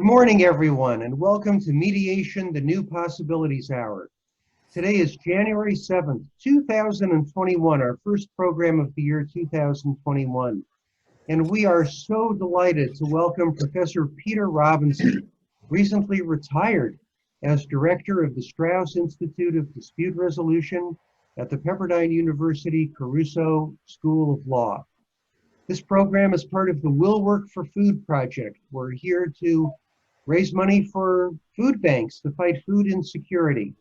morning, everyone, and welcome to Mediation, the New Possibilities Hour. Today is January 7th, 2021, our first program of the year 2021. And we are so delighted to welcome Professor Peter Robinson, recently retired as director of the Strauss Institute of Dispute Resolution at the Pepperdine University Caruso School of Law. This program is part of the Will Work for Food project. We're here to raise money for food banks to fight food insecurity.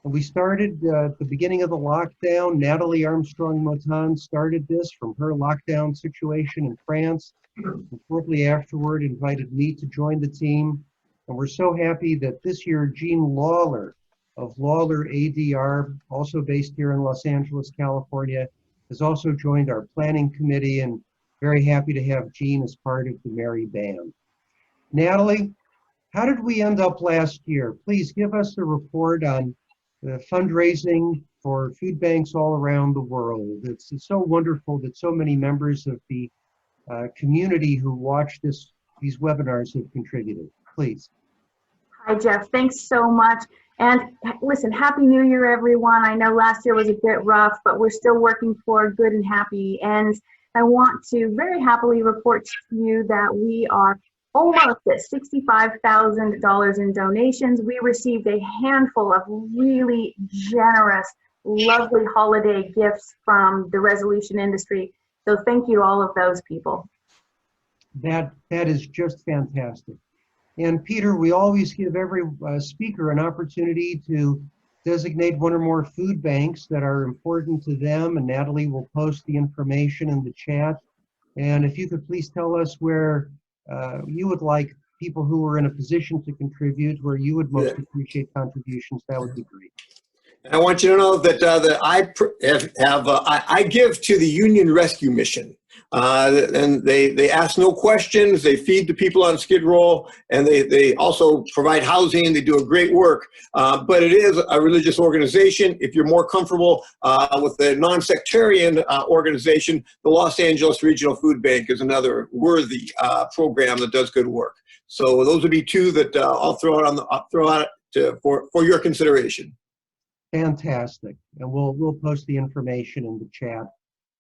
And we started at the beginning of the lockdown. Natalie Armstrong-Motan started this from her lockdown situation in France. And shortly afterward, invited me to join the team. And we're so happy that this year, Jean Lawler of Lawler ADR, also based here in Los Angeles, California, has also joined our planning committee, and very happy to have Jean as part of the Merry Band. Natalie, how did we end up last year? Please give us a report on fundraising for food banks all around the world. It's so wonderful that so many members of the community who watch these webinars have contributed. Please. Hi, Jeff. Thanks so much. And listen, Happy New Year, everyone. I know last year was a bit rough, but we're still working for good and happy ends. I want to very happily report to you that we are almost at $65,000 in donations. We received a handful of really generous, lovely holiday gifts from the resolution industry. So thank you to all of those people. That is just fantastic. And Peter, we always give every speaker an opportunity to designate one or more food banks that are important to them, and Natalie will post the information in the chat. And if you could please tell us where you would like people who are in a position to contribute, where you would most appreciate contributions, that would be great. I want you to know that, I give to the Union Rescue Mission. And they ask no questions, they feed the people on Skid Row, and they also provide housing. They do a great work, but it is a religious organization. If you're more comfortable with the non-sectarian organization, the Los Angeles Regional Food Bank is another worthy program that does good work. So those would be two that I'll throw out for your consideration. Fantastic, and we'll post the information in the chat.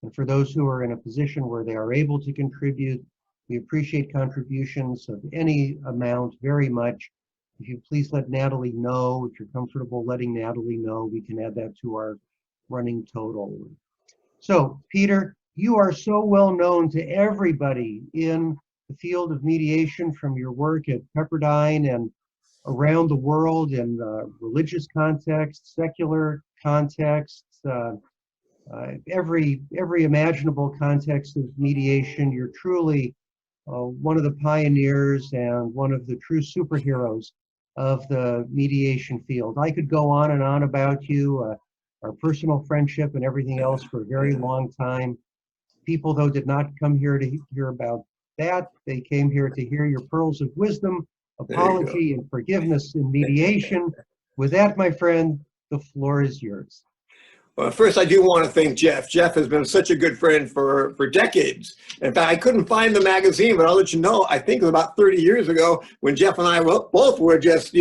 And for those who are in a position where they are able to contribute, we appreciate contributions of any amount very much. If you please let Natalie know, if you're comfortable letting Natalie know, we can add that to our running total. So, Peter, you are so well known to everybody in the field of mediation from your work at Pepperdine and around the world in religious contexts, secular contexts, every imaginable context of mediation. You're truly one of the pioneers and one of the true superheroes of the mediation field. I could go on and on about you, our personal friendship and everything else for a very long time. People, though, did not come here to hear about that. They came here to hear your pearls of wisdom, apology, and forgiveness in mediation. With that, my friend, the floor is yours. Well, first, I do want to thank Jeff. Jeff has been such a good friend for decades. In fact, I couldn't find the magazine, but I'll let you know, I think it was about 30 years ago when Jeff and I both were just,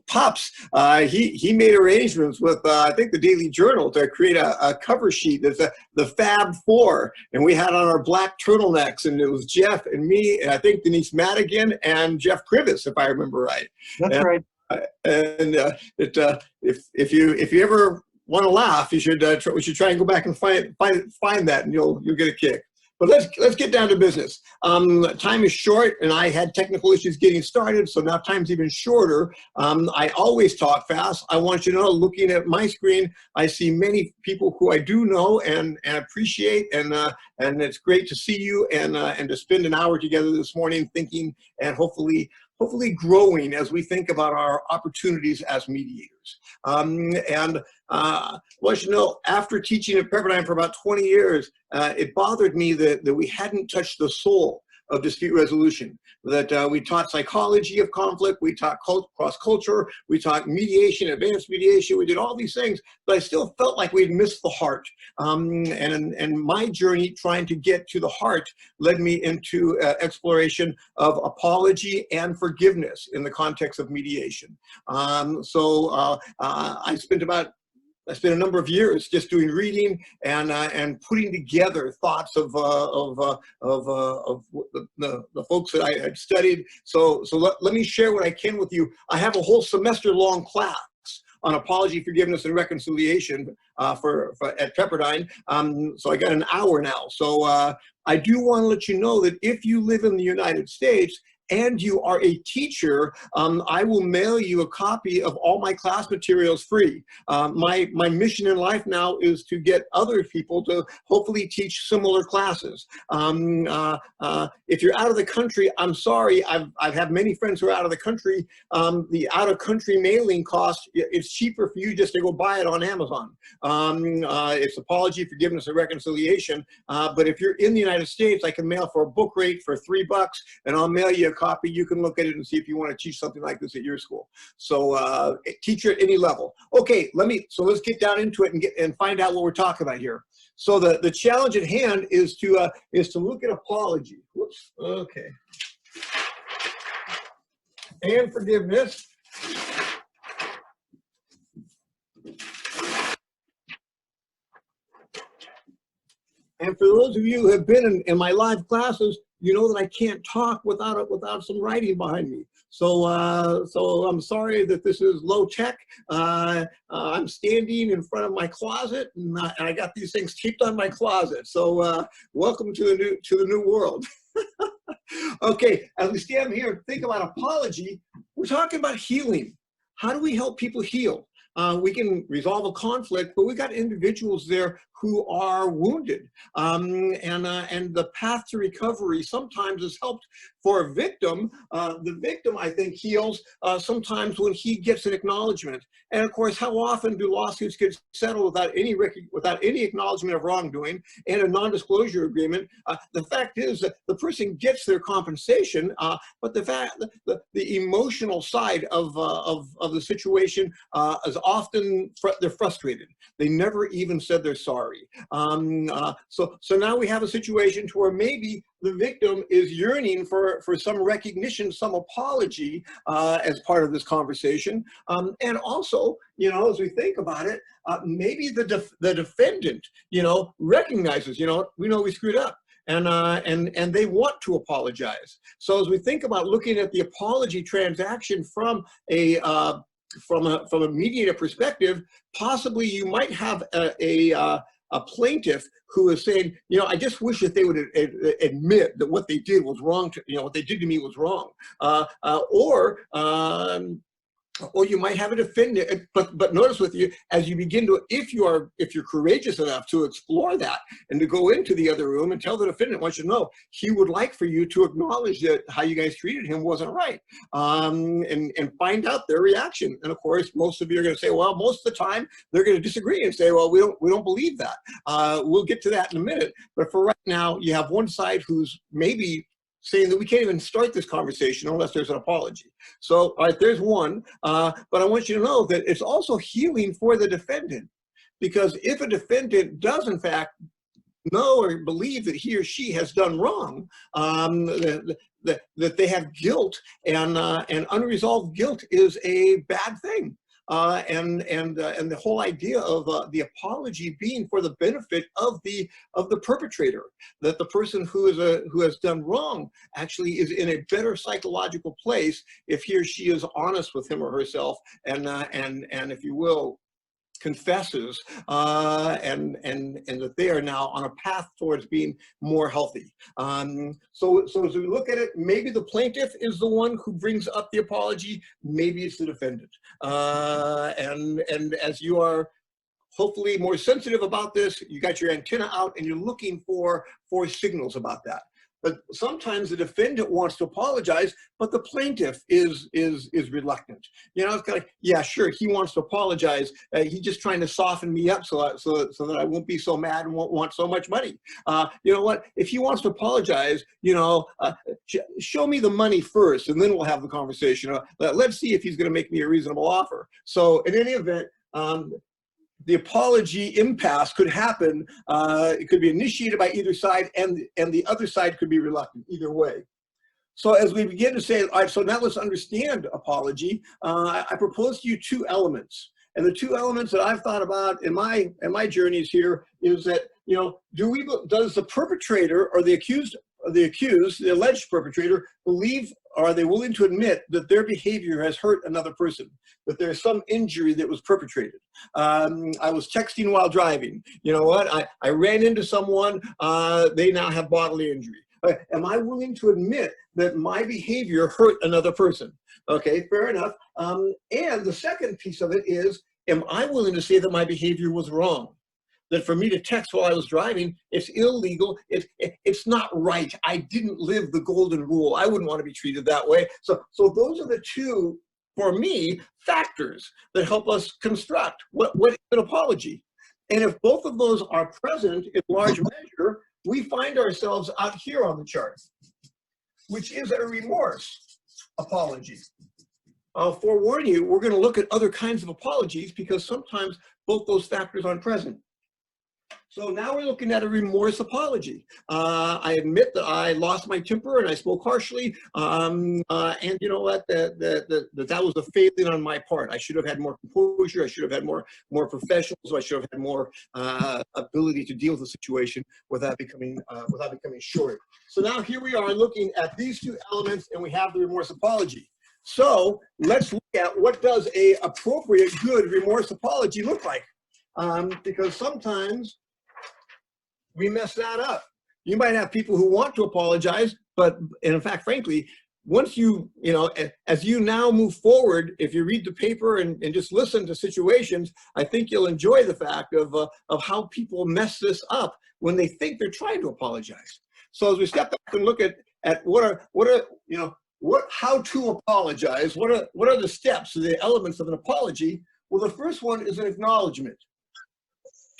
pups. He made arrangements with, I think, the Daily Journal to create a cover sheet that's the Fab Four. And we had on our black turtlenex, and it was Jeff and me, and I think Denise Madigan and Jeff Krivis, if I remember right. That's right. And if you ever want to laugh, we should try and go back and find that, and you'll get a kick. But let's get down to business. Time is short, and I had technical issues getting started, so now time's even shorter. I always talk fast. I want you to know, looking at my screen, I see many people who I do know and appreciate, and it's great to see you and to spend an hour together this morning thinking and hopefully growing as we think about our opportunities as mediators. Well, after teaching at Pepperdine for about 20 years, it bothered me that we hadn't touched the soul of dispute resolution. That we taught psychology of conflict, we taught cross-culture, we taught mediation, advanced mediation, we did all these things, but I still felt like we'd missed the heart. And my journey trying to get to the heart led me into exploration of apology and forgiveness in the context of mediation. I spent a number of years just doing reading and putting together thoughts of the folks that I had studied. So let me share what I can with you. I have a whole semester-long class on apology, forgiveness, and reconciliation at Pepperdine. So I got an hour now. So I do want to let you know that if you live in the United States and you are a teacher, I will mail you a copy of all my class materials free. My mission in life now is to get other people to hopefully teach similar classes. If you're out of the country, I'm sorry, I've had many friends who are out of the country. The out-of-country mailing cost, it's cheaper for you just to go buy it on Amazon. It's apology, forgiveness, and reconciliation. But if you're in the United States, I can mail for a book rate for $3, and I'll mail you a copy. You can look at it and see if you want to teach something like this at your school. So teacher at any level. Okay, let's get down into it and find out what we're talking about here. So the challenge at hand is to look at apology. Whoops. Okay. And forgiveness. And for those of you who have been in my live classes, you know that I can't talk without some writing behind me. So I'm sorry that this is low tech. I'm standing in front of my closet, and I got these things taped on my closet. So welcome to the new world. Okay, as we stand here and think about apology, we're talking about healing. How do we help people heal? We can resolve a conflict, but we got individuals there who are wounded. And the path to recovery sometimes is helped for a victim. The victim, I think, heals sometimes when he gets an acknowledgement. And of course, how often do lawsuits get settled without any acknowledgement of wrongdoing and a non-disclosure agreement? The fact is that the person gets their compensation, but the emotional side of the situation is often they're frustrated. They never even said they're sorry. So now we have a situation to where maybe the victim is yearning for some recognition, some apology as part of this conversation. And also, as we think about it, maybe the defendant, recognizes, we know we screwed up. And they want to apologize. So as we think about looking at the apology transaction from a mediator perspective, possibly you might have a plaintiff who is saying, I just wish that they would admit that what they did was wrong. What they did to me was wrong. Or you might have a defendant, but notice with you, as you begin to, if you're courageous enough to explore that and to go into the other room and tell the defendant, wants you to know, he would like for you to acknowledge that how you guys treated him wasn't right, and find out their reaction. And of course, most of you are going to say, well, most of the time they're going to disagree and say, well, we don't believe that. We'll get to that in a minute. But for right now, you have one side who's maybe saying that we can't even start this conversation unless there's an apology. So, all right, there's one. But I want you to know that it's also healing for the defendant. Because if a defendant does, in fact, know or believe that he or she has done wrong, that they have guilt, and unresolved guilt is a bad thing. And the whole idea of the apology being for the benefit of the perpetrator, that the person who has done wrong actually is in a better psychological place if he or she is honest with him or herself, and if you will, confesses, and that they are now on a path towards being more healthy. So as we look at it, maybe the plaintiff is the one who brings up the apology, maybe it's the defendant. And as you are hopefully more sensitive about this, you got your antenna out and you're looking for signals about that. But sometimes the defendant wants to apologize, but the plaintiff is reluctant. You know, it's kind of like, yeah, sure, he wants to apologize. He's just trying to soften me up so that I won't be so mad and won't want so much money. You know what? If he wants to apologize, you know, show me the money first, and then we'll have the conversation. Let's see if he's going to make me a reasonable offer. So in any event, the apology impasse could happen. It could be initiated by either side, and the other side could be reluctant either way. So as we begin to say, all right, so now let's understand apology. I propose to you two elements. And the two elements that I've thought about in my journeys here is that, you know, does the perpetrator or the alleged perpetrator, believe, or are they willing to admit that their behavior has hurt another person, that there's some injury that was perpetrated? I was texting while driving. You know what? I ran into someone. They now have bodily injury. Am I willing to admit that my behavior hurt another person? Okay, fair enough. And the second piece of it is, am I willing to say that my behavior was wrong? That for me to text while I was driving, it's illegal, it's not right. I didn't live the golden rule. I wouldn't want to be treated that way. So those are the two, for me, factors that help us construct what is an apology. And if both of those are present in large measure, we find ourselves out here on the chart, which is a remorse apology. I'll forewarn you, we're going to look at other kinds of apologies because sometimes both those factors aren't present. So now we're looking at a remorse apology. I admit that I lost my temper and I spoke harshly, and you know what, that was a failing on my part. I should have had more composure. I should have had more professionals. I should have had more ability to deal with the situation without becoming short. So now here we are looking at these two elements, and we have the remorse apology. So let's look at what does a appropriate, good remorse apology look like, because sometimes we mess that up. You might have people who want to apologize, but in fact, frankly, once you know, as you now move forward, if you read the paper and just listen to situations, I think you'll enjoy the fact of how people mess this up when they think they're trying to apologize. So as we step back and look at how to apologize, what are the steps, the elements of an apology? Well, the first one is an acknowledgement.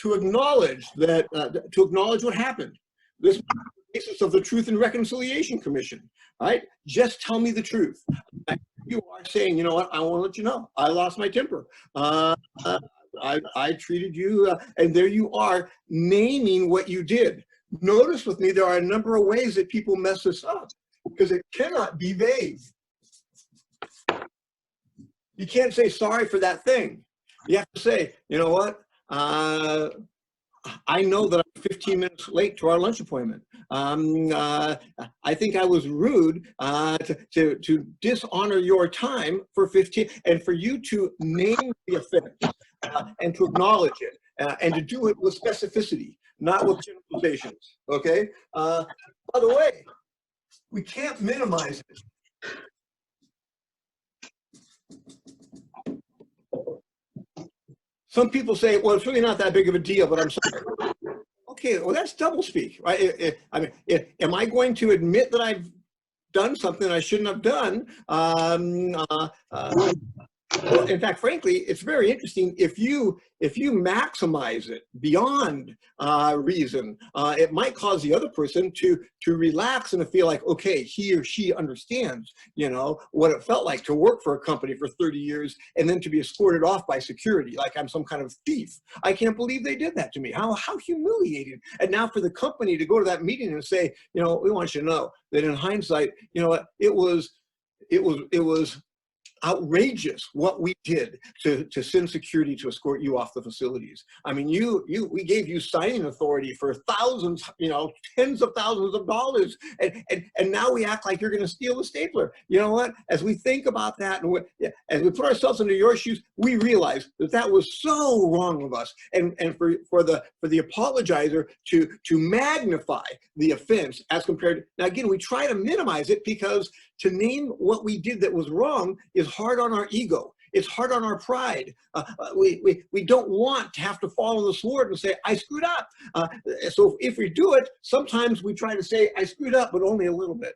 To acknowledge that, to acknowledge what happened. This is the basis of the Truth and Reconciliation Commission, right? Just tell me the truth. You are saying, you know what, I want to let you know, I lost my temper. I treated you, and there you are, naming what you did. Notice with me, there are a number of ways that people mess this up, because it cannot be vague. You can't say sorry for that thing. You have to say, you know what, I know that I'm 15 minutes late to our lunch appointment. I think I was rude to dishonor your time for 15, and for you to name the offense and to acknowledge it and to do it with specificity, not with generalizations, okay? By the way, we can't minimize it. Some people say, well, it's really not that big of a deal, but I'm sorry. Okay, well, that's doublespeak, right? I mean, am I going to admit that I've done something I shouldn't have done? Well, in fact, frankly, it's very interesting. If you maximize it beyond reason, it might cause the other person to relax and to feel like, okay, he or she understands, you know, what it felt like to work for a company for 30 years and then to be escorted off by security like I'm some kind of thief. I can't believe they did that to me. How humiliating. And now for the company to go to that meeting and say, you know, we want you to know that in hindsight, you know, it was outrageous what we did to send security to escort you off the facilities. I mean, we gave you signing authority for thousands, you know, tens of thousands of dollars, and now we act like you're going to steal the stapler. You know what? As we think about that, and as we put ourselves into your shoes, we realize that was so wrong of us. And for the apologizer to magnify the offense as compared. Now again, we try to minimize it because to name what we did that was wrong is hard on our ego. It's hard on our pride. We don't want to have to fall on the sword and say, I screwed up. So if we do it, sometimes we try to say, I screwed up, but only a little bit.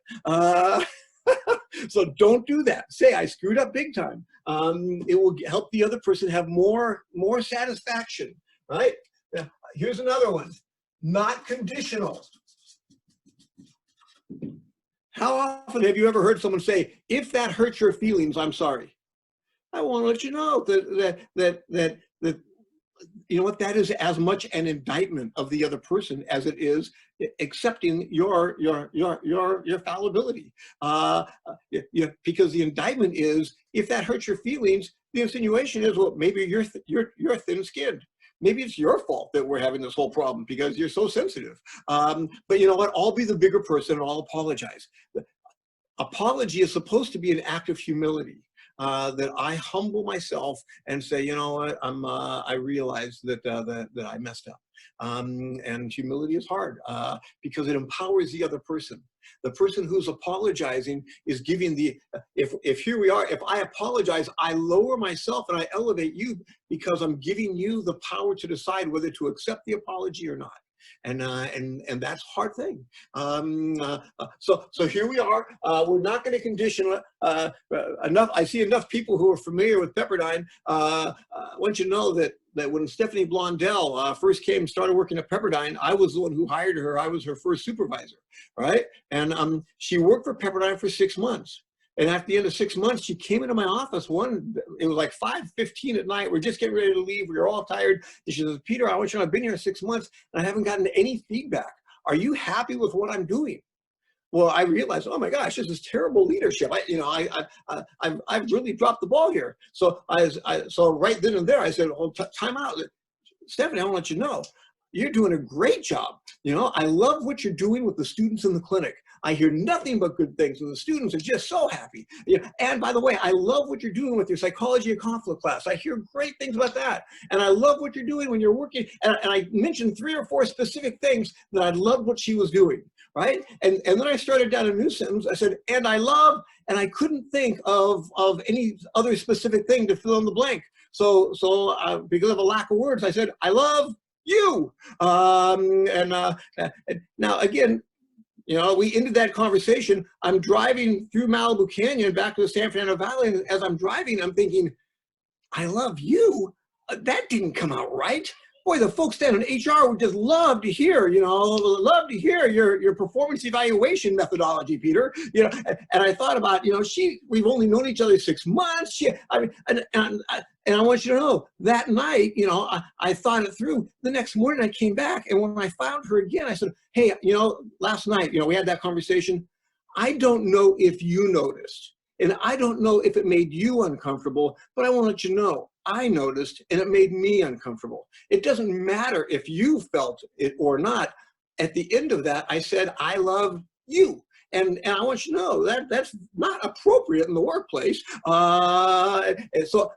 So don't do that. Say, I screwed up big time. It will help the other person have more satisfaction, right? Here's another one. Not conditional. How often have you ever heard someone say, if that hurts your feelings, I'm sorry? I want to let you know that you know what, that is as much an indictment of the other person as it is accepting your fallibility. Because the indictment is, if that hurts your feelings, the insinuation is, well, maybe you're thin-skinned. Maybe it's your fault that we're having this whole problem because you're so sensitive. But you know what? I'll be the bigger person and I'll apologize. Apology is supposed to be an act of humility. That I humble myself and say, you know what, I realize that I messed up. And humility is hard because it empowers the other person. The person who's apologizing is giving if here we are, if I apologize, I lower myself and I elevate you because I'm giving you the power to decide whether to accept the apology or not. And that's a hard thing. So here we are. We're not going to condition enough. I see enough people who are familiar with Pepperdine. I want you to know that when Stephanie Blondell first started working at Pepperdine, I was the one who hired her. I was her first supervisor, right? And she worked for Pepperdine for 6 months. And at the end of 6 months, she came into my office. It was like 5:15 at night. We're just getting ready to leave. We were all tired. And she says, Peter, I want you to know, I've been here 6 months and I haven't gotten any feedback. Are you happy with what I'm doing? Well, I realized, oh my gosh, this is terrible leadership. I've really dropped the ball here. So so right then and there, I said, well, time out. Stephanie, I want to let you know, you're doing a great job. You know, I love what you're doing with the students in the clinic. I hear nothing but good things, and the students are just so happy. And by the way, I love what you're doing with your psychology of conflict class. I hear great things about that. And I love what you're doing when you're working. And I mentioned 3 or 4 specific things that I loved what she was doing, right? And then I started down a new sentence. I said, and I love, and I couldn't think of any other specific thing to fill in the blank. So because of a lack of words, I said, I love you. Now again, you know, we ended that conversation. I'm driving through Malibu Canyon back to the San Fernando Valley, and as I'm driving, I'm thinking, I love you? That didn't come out right. Boy, the folks down in HR would just love to hear, love to hear your performance evaluation methodology, Peter. You know, and I thought about, we've only known each other 6 months. And I want you to know, that night, I thought it through. The next morning I came back, and when I found her again, I said, hey, last night, we had that conversation. I don't know if you noticed, and I don't know if it made you uncomfortable, but I want to let you know, I noticed, and it made me uncomfortable. It doesn't matter if you felt it or not. At the end of that, I said, I love you. And I want you to know that that's not appropriate in the workplace. And so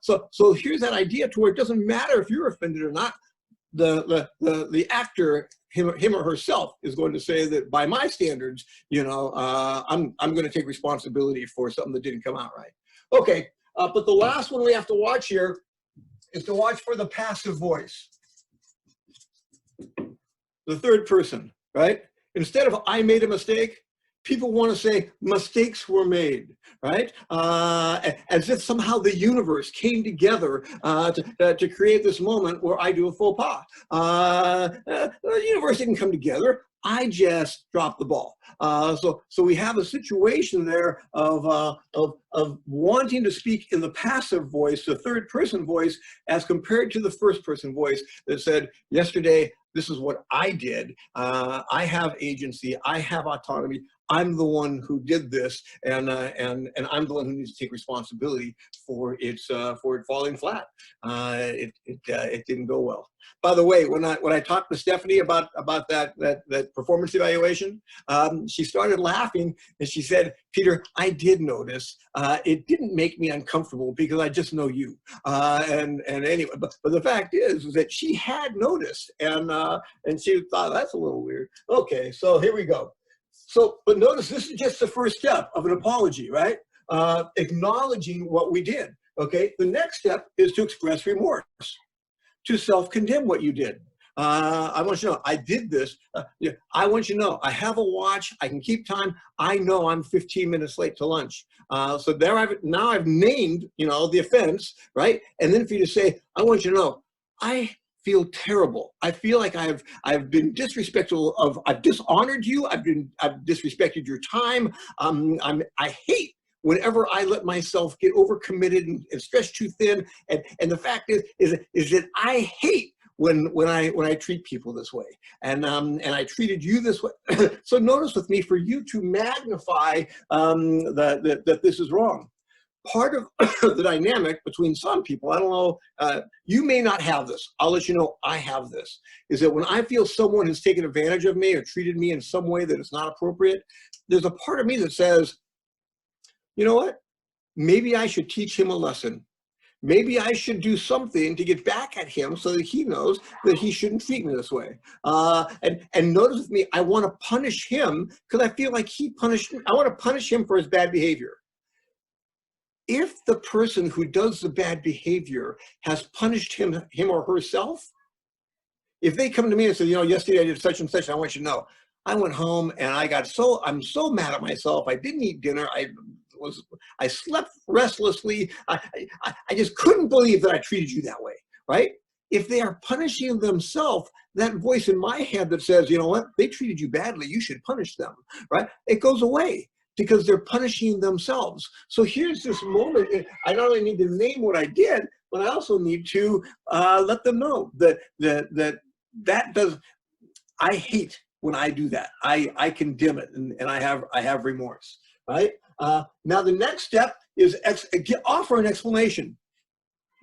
here's that idea to where it doesn't matter if you're offended or not. The actor, him or herself, is going to say that by my standards, I'm going to take responsibility for something that didn't come out right. Okay, but the last one we have to watch here is to watch for the passive voice. The third person, right? Instead of I made a mistake, people want to say mistakes were made, right? As if somehow the universe came together to create this moment where I do a faux pas. The universe didn't come together. I just dropped the ball. So we have a situation there of wanting to speak in the passive voice, the third person voice, as compared to the first person voice that said, yesterday, this is what I did. I have agency. I have autonomy. I'm the one who did this, and I'm the one who needs to take responsibility for it falling flat. It didn't go well. By the way, when I talked to Stephanie about that performance evaluation, she started laughing and she said, Peter, I did notice. It didn't make me uncomfortable because I just know you. And anyway, but the fact is that she had noticed, and she thought, that's a little weird. Okay, so here we go. So, but notice this is just the first step of an apology, right? Acknowledging what we did. Okay, the next step is to express remorse, to self-condemn what you did. I want you to know, I did this. Yeah, I want you to know, I have a watch. I can keep time. I know I'm 15 minutes late to lunch. So there now I've named, the offense, right? And then for you to say, I want you to know, I feel terrible. I feel like I've been disrespectful I've dishonored you. I've disrespected your time. I hate whenever I let myself get overcommitted and stretched too thin. And the fact is that I hate when I treat people this way, and I treated you this way. So notice with me, for you to magnify that this is wrong. Part of the dynamic between some people, I don't know, you may not have this. I'll let you know I have this, is that when I feel someone has taken advantage of me or treated me in some way that is not appropriate, there's a part of me that says, you know what? Maybe I should teach him a lesson. Maybe I should do something to get back at him so that he knows that he shouldn't treat me this way. And notice with me, I want to punish him because I feel like he punished me. I want to punish him for his bad behavior. If the person who does the bad behavior has punished him or herself, if they come to me and say, yesterday I did such and such, I want you to know, I went home and I'm so mad at myself. I didn't eat dinner. I slept restlessly. I just couldn't believe that I treated you that way, right? If they are punishing themselves, that voice in my head that says, you know what, they treated you badly, you should punish them, right? It goes away because they're punishing themselves. So here's this moment. I not only need to name what I did, but I also need to let them know that does. I hate when I do that. I condemn it, and I have remorse, right? Now the next step is offer an explanation.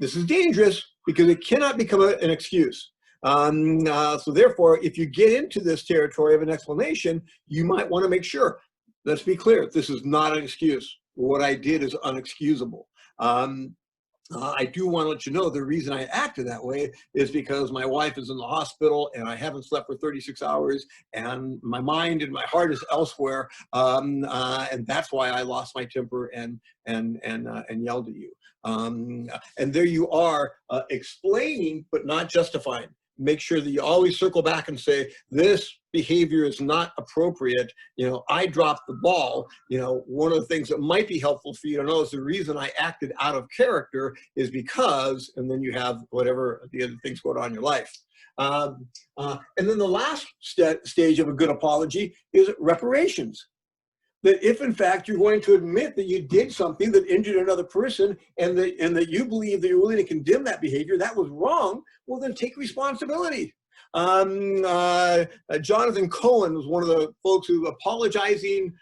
This is dangerous because it cannot become an excuse. So therefore, if you get into this territory of an explanation, you might want to make sure, let's be clear, this is not an excuse. What I did is unexcusable. I do want to let you know the reason I acted that way is because my wife is in the hospital and I haven't slept for 36 hours and my mind and my heart is elsewhere, and that's why I lost my temper and yelled at you. And there you are, explaining but not justifying. Make sure that you always circle back and say, this behavior is not appropriate. I dropped the ball. One of the things that might be helpful for you to know is the reason I acted out of character is because, and then you have whatever the other things going on in your life. And then the last stage of a good apology is reparations. That if in fact you're going to admit that you did something that injured another person and that you believe that you're willing to condemn that behavior, that was wrong, well then take responsibility. Jonathan Cohen was one of the folks who advising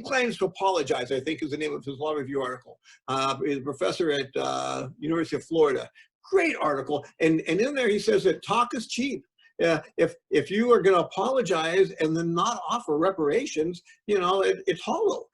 clients to apologize, I think is the name of his law review article. He's a professor at University of Florida. Great article. And in there he says that talk is cheap. If you are going to apologize and then not offer reparations, it's hollow.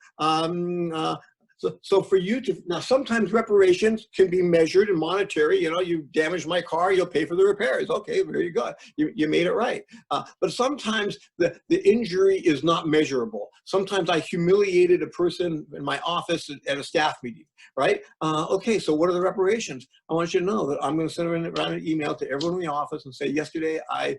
So for you to, now sometimes reparations can be measured and monetary. You damaged my car, you'll pay for the repairs. Okay, there you go. You made it right. But sometimes the injury is not measurable. Sometimes I humiliated a person in my office at a staff meeting, right? Okay, so what are the reparations? I want you to know that I'm going to send around an email to everyone in the office and say, yesterday I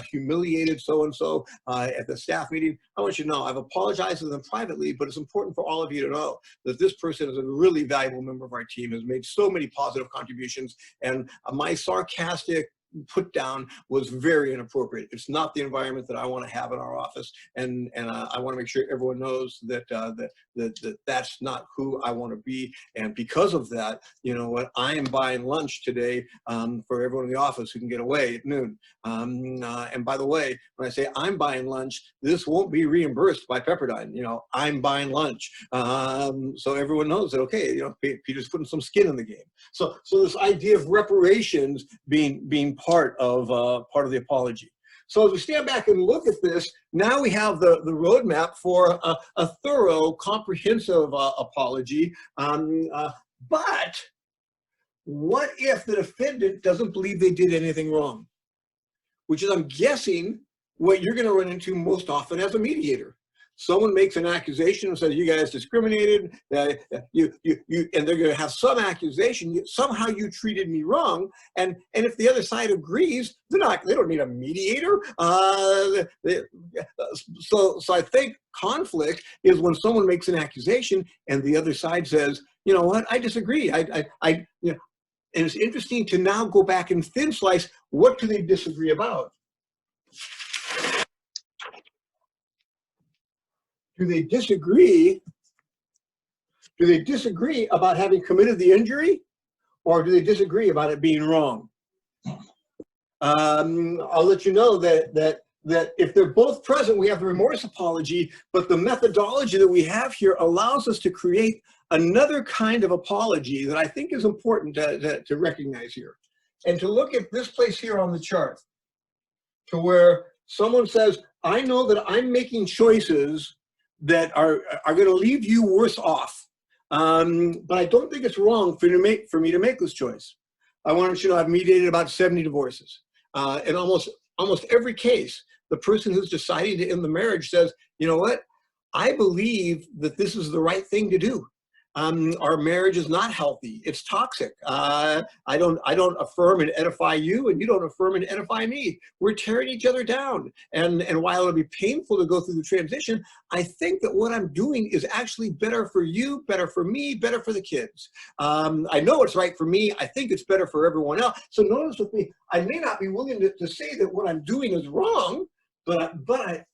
humiliated so-and-so at the staff meeting. I want you to know I've apologized to them privately, but it's important for all of you to know that this person is a really valuable member of our team, has made so many positive contributions, and my sarcastic put down was very inappropriate. It's not the environment that I want to have in our office, and I want to make sure everyone knows that that's not who I want to be. And because of that, you know what, I am buying lunch today for everyone in the office who can get away at noon. And by the way, when I say I'm buying lunch, this won't be reimbursed by Pepperdine. I'm buying lunch, so everyone knows that. Okay, Peter's putting some skin in the game. So this idea of reparations being part of the apology. So as we stand back and look at this, now we have the roadmap for a thorough, comprehensive apology. But what if the defendant doesn't believe they did anything wrong? Which is, I'm guessing, what you're going to run into most often as a mediator. someone makes an accusation and says, you guys discriminated, and they're going to have some accusation, somehow you treated me wrong. And if the other side agrees, they don't need a mediator. So I think conflict is when someone makes an accusation and the other side says, you know what, I disagree. And it's interesting to now go back and thin slice, what do they disagree about? Do they disagree about having committed the injury, or do they disagree about it being wrong? I'll let you know that if they're both present, we have the remorse apology, but the methodology that we have here allows us to create another kind of apology that I think is important to recognize here. And to look at this place here on the chart, to where someone says, I know that I'm making choices that are going to leave you worse off. But I don't think it's wrong for me to make this choice. I want you to know I've mediated about 70 divorces. In almost every case, the person who's deciding to end the marriage says, you know what, I believe that this is the right thing to do. Our marriage is not healthy. It's toxic. I don't affirm and edify you, and you don't affirm and edify me. We're tearing each other down. And while it'll be painful to go through the transition, I think that what I'm doing is actually better for you, better for me, better for the kids. I know it's right for me. I think it's better for everyone else. So notice with me, I may not be willing to say that what I'm doing is wrong, but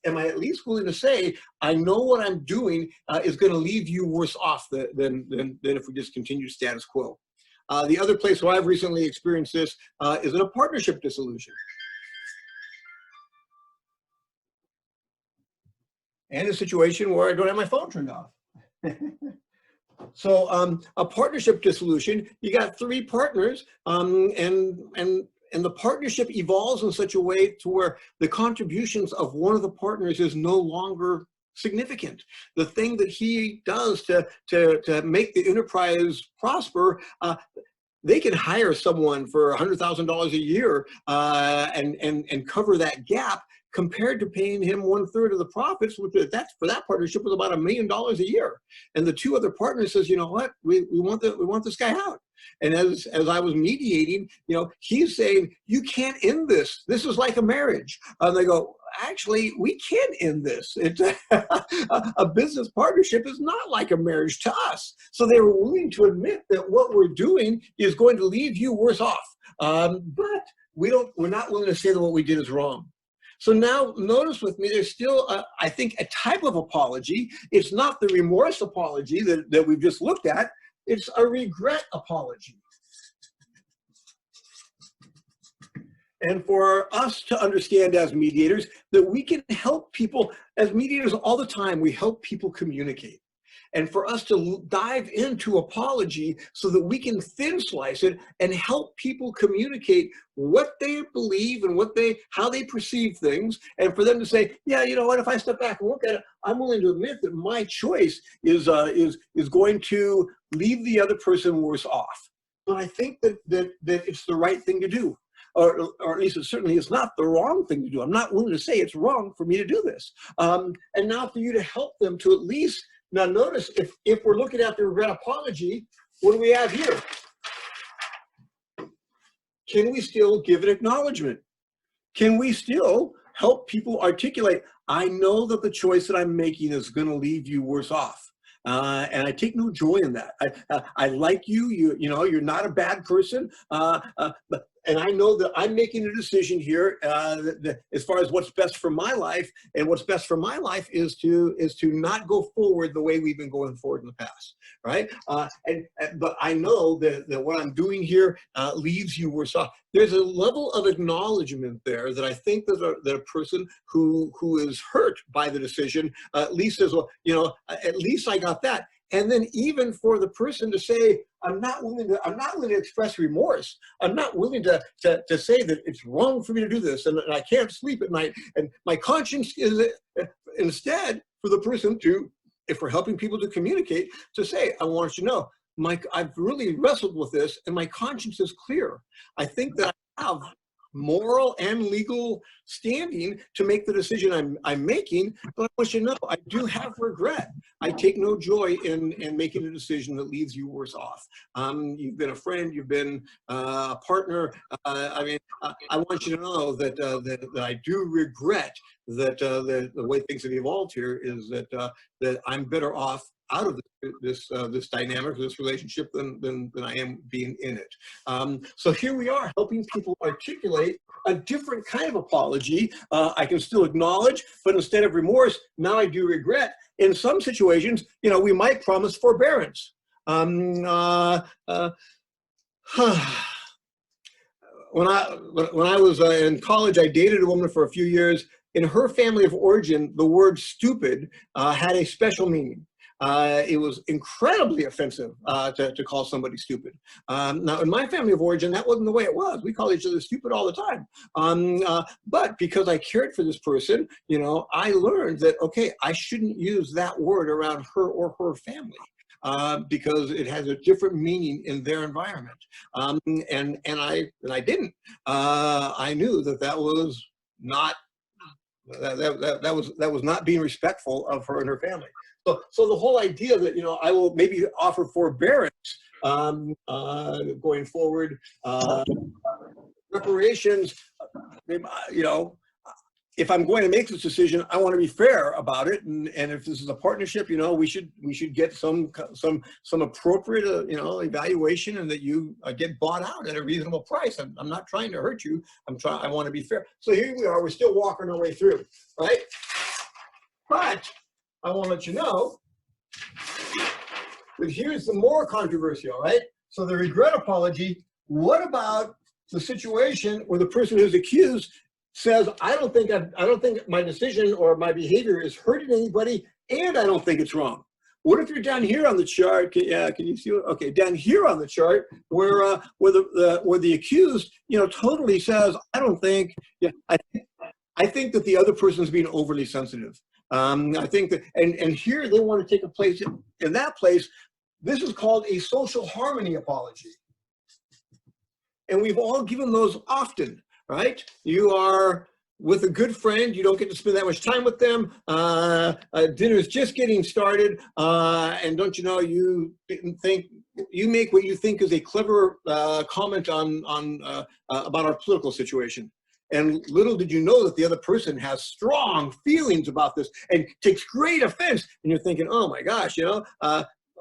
am I at least willing to say, I know what I'm doing is going to leave you worse off than if we just continue status quo. The other place where I've recently experienced this is in a partnership dissolution. And a situation where I don't have my phone turned off. So a partnership dissolution, you got 3 partners, and the partnership evolves in such a way to where the contributions of one of the partners is no longer significant. The thing that he does to make the enterprise prosper, they can hire someone for $100,000 a year and cover that gap, compared to paying him 1/3 of the profits, which for that partnership was about $1 million a year. And the 2 other partners says, you know what, we want this guy out. And as I was mediating, you know, he's saying, you can't end this. This is like a marriage. And they go, actually, we can end this. It's a business partnership is not like a marriage to us. So they were willing to admit that what we're doing is going to leave you worse off. But we're not willing to say that what we did is wrong. So now notice with me, there's still, I think, a type of apology. It's not the remorse apology that we've just looked at. It's a regret apology. And for us to understand as mediators that we can help people, as mediators all the time, we help people communicate. And for us to dive into apology so that we can thin slice it and help people communicate what they believe and how they perceive things, and for them to say, yeah, you know what, if I step back and look at it, I'm willing to admit that my choice is going to leave the other person worse off. But I think that it's the right thing to do. Or at least it certainly is not the wrong thing to do. I'm not willing to say it's wrong for me to do this. And now for you to help them to at least, now notice, if we're looking at the regret apology, what do we have here? Can we still give an acknowledgement? Can we still help people articulate, I know that the choice that I'm making is going to leave you worse off. And I take no joy in that. I like you. You know, you're not a bad person. And I know that I'm making a decision here as far as what's best for my life, and what's best for my life is to not go forward the way we've been going forward in the past, right? But I know that what I'm doing here leaves you worse off. There's a level of acknowledgement there that I think that a person who is hurt by the decision at least says, well, you know, at least I got that. And then even for the person to say, I'm not willing to express remorse. I'm not willing to say that it's wrong for me to do this, and I can't sleep at night. And my conscience is instead for the person to, if we're helping people to communicate, to say, I want you to know, Mike, I've really wrestled with this, and my conscience is clear. I think that I have moral and legal standing to make the decision I'm making, but I want you to know I do have regret. I take no joy in making a decision that leaves you worse off. You've been a friend, you've been a partner. I want you to know that that I do regret that the way things have evolved here is that I'm better off out of this dynamic, this relationship, than I am being in it. So here we are, helping people articulate a different kind of apology. I can still acknowledge, but instead of remorse, now I do regret. In some situations, we might promise forbearance. When I was in college, I dated a woman for a few years. In her family of origin, the word stupid had a special meaning. It was incredibly offensive to call somebody stupid. Now, in my family of origin, that wasn't the way it was. We called each other stupid all the time. But because I cared for this person, I learned that, okay, I shouldn't use that word around her or her family. Because it has a different meaning in their environment. And I didn't. I knew that was not that was not being respectful of her and her family. So the whole idea that I will maybe offer forbearance going forward, reparations, if I'm going to make this decision, I want to be fair about it, and if this is a partnership, we should get some appropriate evaluation, and that you get bought out at a reasonable price. I'm not trying to hurt you. I want to be fair. So here we are. We're still walking our way through, right? But I want to let you know that here's the more controversial, right? So the regret apology. What about the situation where the person who's accused says, I don't think my decision or my behavior is hurting anybody, and I don't think it's wrong. What if you're down here on the chart? Can you see it? Okay, down here on the chart, where the accused, totally says, I don't think. Yeah, I think that the other person is being overly sensitive. I think that, and here they want to take a place in that place. This is called a social harmony apology, and we've all given those often. Right? You are with a good friend. You don't get to spend that much time with them. Dinner's just getting started. And don't you know, you make what you think is a clever comment about our political situation. And little did you know that the other person has strong feelings about this and takes great offense. And you're thinking, oh my gosh,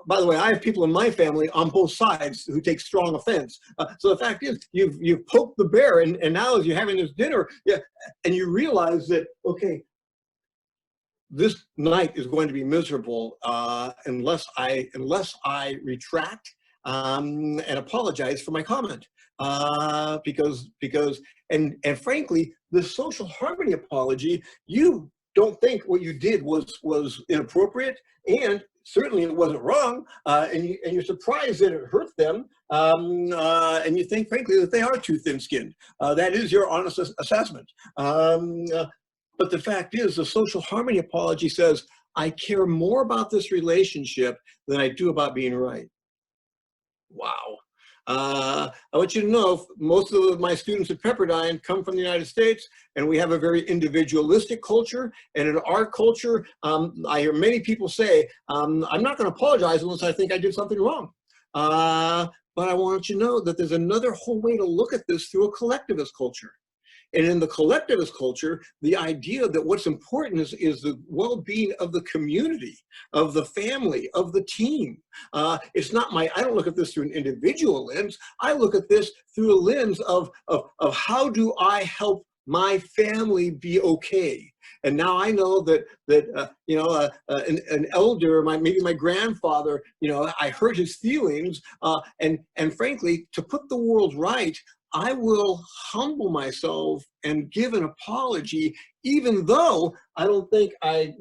by the way, I have people in my family on both sides who take strong offense. So the fact is, you've poked the bear, and now as you're having this dinner, and you realize that, okay, this night is going to be miserable unless I retract and apologize for my comment, because frankly, the social harmony apology, you don't think what you did was inappropriate, and certainly it wasn't wrong, and you're surprised that it hurt them, and you think, frankly, that they are too thin-skinned. That is your honest assessment. But the fact is, the social harmony apology says, I care more about this relationship than I do about being right. Wow. I want you to know, most of my students at Pepperdine come from the United States, and we have a very individualistic culture. And in our culture, I hear many people say, I'm not going to apologize unless I think I did something wrong. But I want you to know that there's another whole way to look at this through a collectivist culture. And in the collectivist culture, the idea that what's important is the well-being of the community, of the family, of the team. It's not I don't look at this through an individual lens. I look at this through a lens of how do I help my family be okay? And now I know that an elder, maybe my grandfather, I hurt his feelings, and frankly, to put the world right, I will humble myself and give an apology, even though I don't think I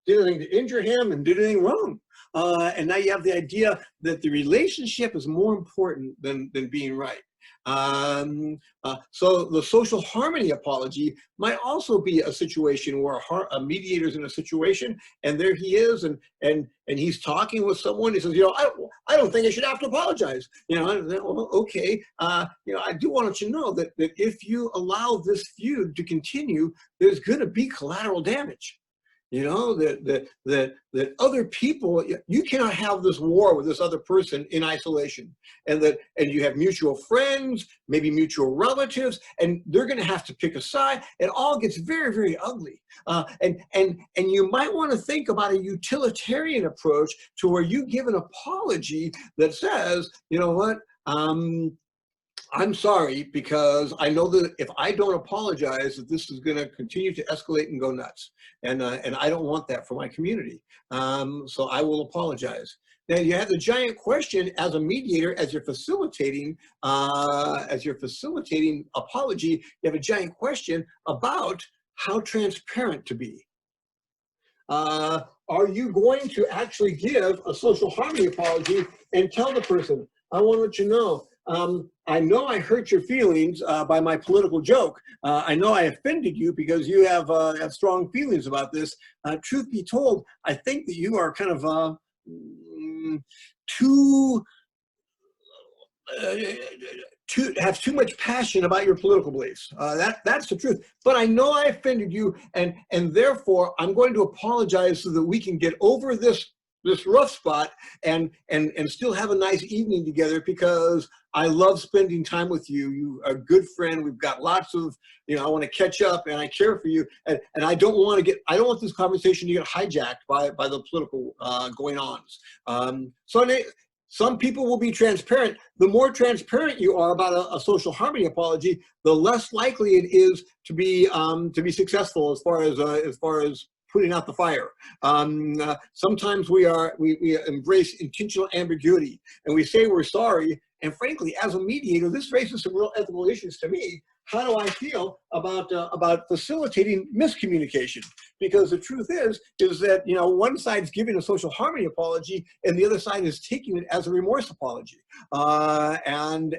did anything to injure him and did anything wrong. And now you have the idea that the relationship is more important than being right. So the social harmony apology might also be a situation where a mediator's in a situation, and there he is, and he's talking with someone. He says, you know, I don't think I should have to apologize. You know, well, okay. You know, I do want you to know that if you allow this feud to continue, there's going to be collateral damage. You know, that other people, you cannot have this war with this other person in isolation, and you have mutual friends, maybe mutual relatives, and they're going to have to pick a side. It all gets very, very ugly. And you might want to think about a utilitarian approach to where you give an apology that says, you know what, I'm sorry, because I know that if I don't apologize, that this is going to continue to escalate and go nuts, and I don't want that for my community. So I will apologize. Now you have the giant question as a mediator, as you're facilitating apology. You have a giant question about how transparent to be. Are you going to actually give a social harmony apology and tell the person, I want to let you know, I know I hurt your feelings by my political joke. I know I offended you because you have strong feelings about this. Truth be told, I think that you are kind of have too much passion about your political beliefs. That's the truth. But I know I offended you, and therefore I'm going to apologize so that we can get over this rough spot and still have a nice evening together, because I love spending time with you. You are a good friend. We've got lots of, you know, I want to catch up, and I care for you. And I don't want this conversation to get hijacked by the political going-ons. So some people will be transparent. The more transparent you are about a social harmony apology, the less likely it is to be successful as far as putting out the fire. Sometimes we embrace intentional ambiguity, and we say we're sorry. And frankly, as a mediator, this raises some real ethical issues to me. How do I feel about facilitating miscommunication? Because the truth is that, you know, one side's giving a social harmony apology, and the other side is taking it as a remorse apology. And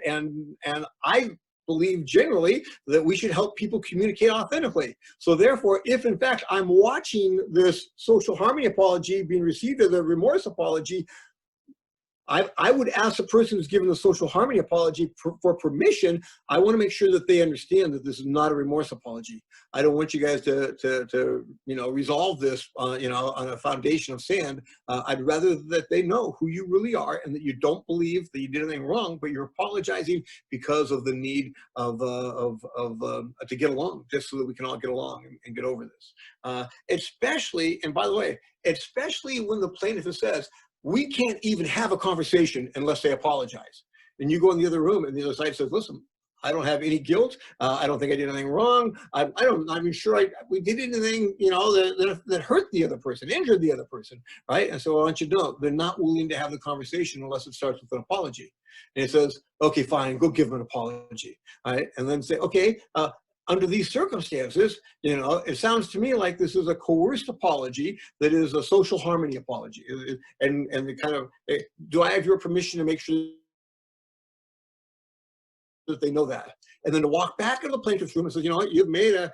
I believe generally that we should help people communicate authentically. So therefore, if in fact I'm watching this social harmony apology being received as a remorse apology, I would ask the person who's given the social harmony apology for permission. I want to make sure that they understand that this is not a remorse apology. I don't want you guys to you know, resolve this you know, on a foundation of sand. I'd rather that they know who you really are, and that you don't believe that you did anything wrong, but you're apologizing because of the need of to get along, just so that we can all get along and get over this. Especially, and by the way, especially when the plaintiff says, we can't even have a conversation unless they apologize. And you go in the other room, and the other side says, listen, I don't have any guilt. I don't think I did anything wrong. I'm not even sure we did anything, you know, that hurt the other person, injured the other person, right? And so I want you to know, they're not willing to have the conversation unless it starts with an apology. And it says, okay, fine, go give them an apology, right? And then say, okay, under these circumstances, you know, it sounds to me like this is a coerced apology that is a social harmony apology. And the kind of, do I have your permission to make sure that they know that? And then to walk back into the plaintiff's room and say, you know what, you've made a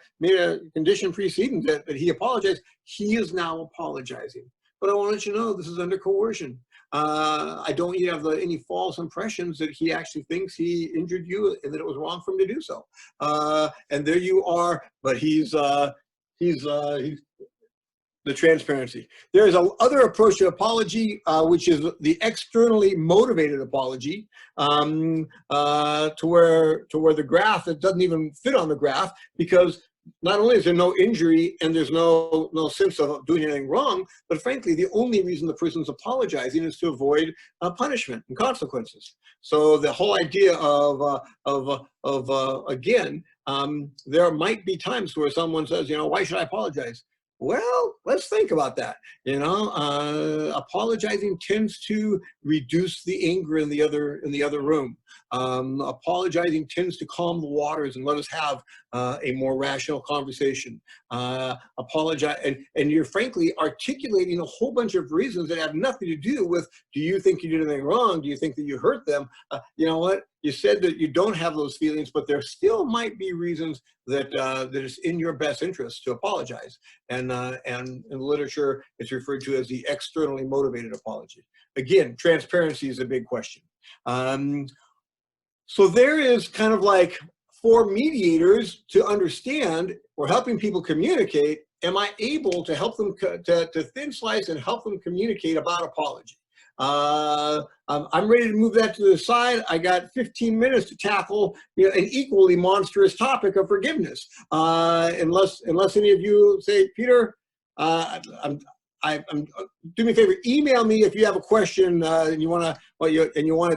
condition preceding that he apologized. He is now apologizing. But I want to let you know, this is under coercion. I don't want you to have any false impressions that he actually thinks he injured you and that it was wrong for him to do so. And there you are, but he's the transparency. There's another approach to apology, which is the externally motivated apology, to where the graph, it doesn't even fit on the graph, because not only is there no injury and there's no sense of doing anything wrong, but frankly, the only reason the person's apologizing is to avoid punishment and consequences. So the whole idea again, there might be times where someone says, you know, why should I apologize? Well, let's think about that. You know, apologizing tends to reduce the anger in the other room. Apologizing tends to calm the waters and let us have a more rational conversation. Apologize, and you're frankly articulating a whole bunch of reasons that have nothing to do with, do you think you did anything wrong? Do you think that you hurt them? You know what? You said that you don't have those feelings, but there still might be reasons that that it's in your best interest to apologize. And in literature, it's referred to as the externally motivated apology. Again, transparency is a big question. So there is kind of like, for mediators to understand, or helping people communicate, am I able to help them to thin slice and help them communicate about apology? I'm ready to move that to the side. I got 15 minutes to tackle, you know, an equally monstrous topic of forgiveness. Unless any of you say, Peter, do me a favor, email me if you have a question and you want to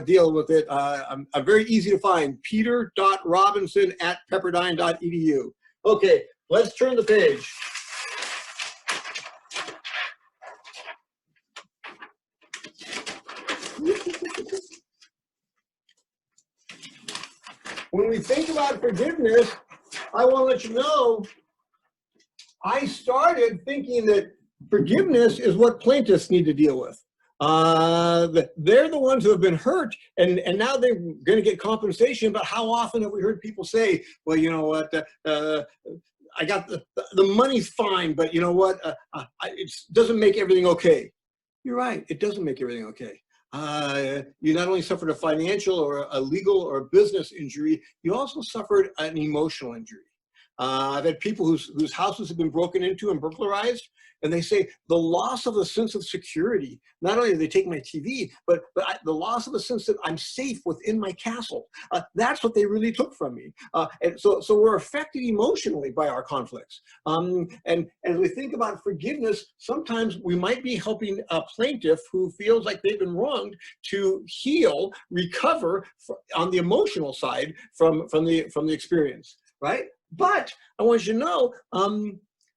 deal with it. I'm very easy to find, peter.robinson@pepperdine.edu. Okay, let's turn the page. When we think about forgiveness, I want to let you know, I started thinking that forgiveness is what plaintiffs need to deal with. They're the ones who have been hurt, and now they're going to get compensation. But how often have we heard people say, well, you know what, I got the money's fine, but you know what, it doesn't make everything okay. You're right, it doesn't make everything okay. You not only suffered a financial or a legal or a business injury, you also suffered an emotional injury. I've had people whose houses have been broken into and burglarized, and they say the loss of a sense of security. Not only do they take my TV, but the loss of a sense that I'm safe within my castle. That's what they really took from me. And so we're affected emotionally by our conflicts. And as we think about forgiveness, sometimes we might be helping a plaintiff who feels like they've been wronged to heal, recover on the emotional side from the experience, right? But I want you to know,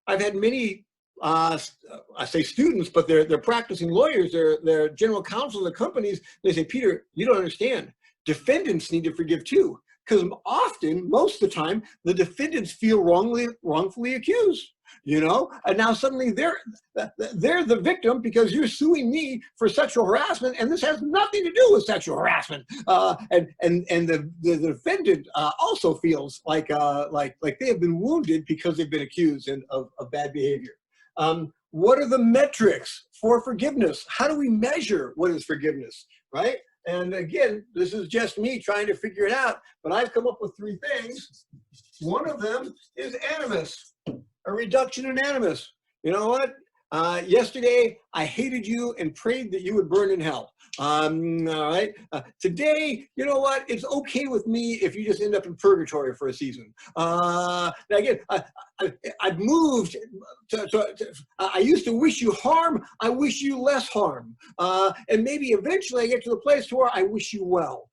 I've had many, I say students, but they're practicing lawyers, they're general counsel of the companies. They say, Peter, you don't understand. Defendants need to forgive too. Because often, most of the time, the defendants feel wrongfully accused. You know, and now suddenly they're the victim because you're suing me for sexual harassment, and this has nothing to do with sexual harassment. And the defendant also feels like they have been wounded because they've been accused of bad behavior. What are the metrics for forgiveness? How do we measure what is forgiveness, right? And again, this is just me trying to figure it out, but I've come up with 3 things. One of them is animus. A reduction in animus. You know what? Yesterday, I hated you and prayed that you would burn in hell. All right. Today, you know what? It's okay with me if you just end up in purgatory for a season. Again, I've moved. I used to wish you harm. I wish you less harm. And maybe eventually I get to the place to where I wish you well.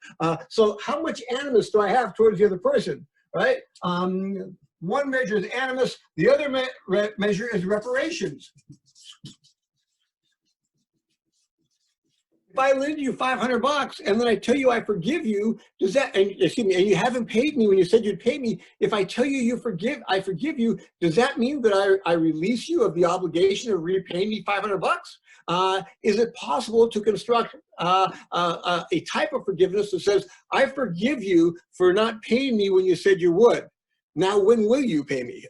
So how much animus do I have towards the other person? Right? One measure is animus. The other measure is reparations. If I lend you $500 and then I tell you I forgive you, does that, and excuse me, and you haven't paid me when you said you'd pay me, if I tell you I forgive you, does that mean that I release you of the obligation of repaying me $500? Is it possible to construct a type of forgiveness that says, I forgive you for not paying me when you said you would? Now, when will you pay me?